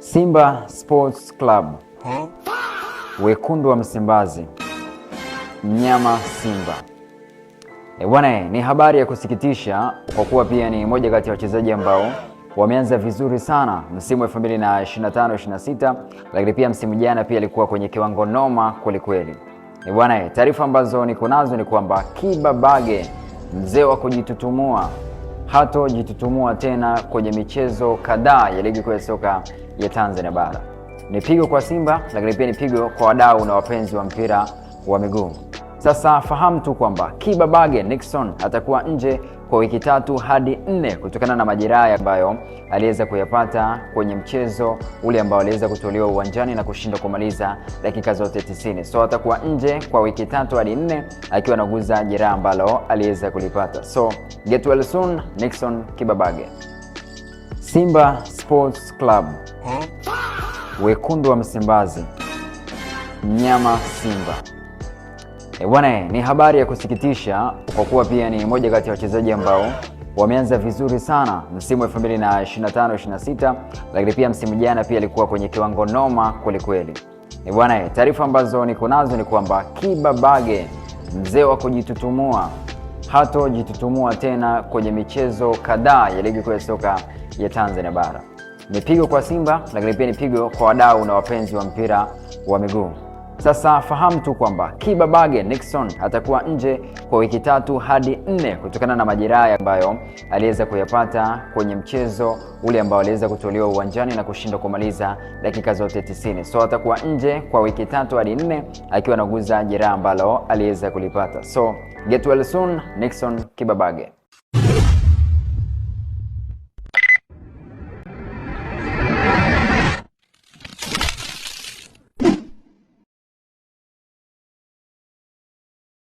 Simba Sports Club, wekundu wa Msimbazi, mnyama Simba. Bwana, ni habari ya kusikitisha kwa kuwa pia ni moja kati ya wachezaji ambao wameanza vizuri sana msimu 2025-26, lakini pia msimu jana pia alikuwa kwenye kiwango noma kweli kweli. Bwana, taarifa ambazo niko nazo ni kwamba Kiba Bage, mzee wa kujitutumua, hatojitutumua tena kwenye michezo kadhaa ya ligi kuu ya soka ya Tanzania bara. Ni pigo kwa Simba, lakini pia ni pigo kwa wadau na wapenzi wa mpira wa miguu. Sasa fahamu tu kwamba Kiba Bage Nixon atakuwa nje kwa wiki 3 hadi 4 kutokana na majeraha ambayo aliweza kuyapata kwenye mchezo ule ambao aliweza kutolewa uwanjani na kushindwa kumaliza dakika zote 90. So atakuwa nje kwa wiki 3 hadi 4 akiwa anaguza jeraha ambalo aliweza kulipata. So get well soon Nixon Kiba Bage. Simba Sports Club, wekundu wa Msimbazi, mnyama Simba. Bwana, ni habari ya kusikitisha kwa kuwa pia ni moja kati ya wachezaji ambao wameanza vizuri sana msimu 2025-26, lakini pia msimu jana pia alikuwa kwenye kiwango noma kweli kweli. Bwana, taarifa ambazo niko nazo ni kwamba Kiba Bage, mzee wa kujitutumua, hatojitutumua tena kwenye michezo kadhaa ya ligi kuu ya soka ya Tanzania bara. Ni pigo kwa Simba, lakini pia ni pigo kwa wadau na wapenzi wa mpira wa miguu. Sasa fahamu tu kwamba Kiba Bage Nixon atakuwa nje kwa wiki 3 hadi 4 kutokana na majeraha ambayo aliweza kuyapata kwenye mchezo ule ambao aliweza kutolewa uwanjani na kushindwa kumaliza dakika zote 90. So atakuwa nje kwa wiki 3 hadi 4 akiwa anaguza jeraha ambalo aliweza kulipata. So get well soon Nixon Kiba Bage.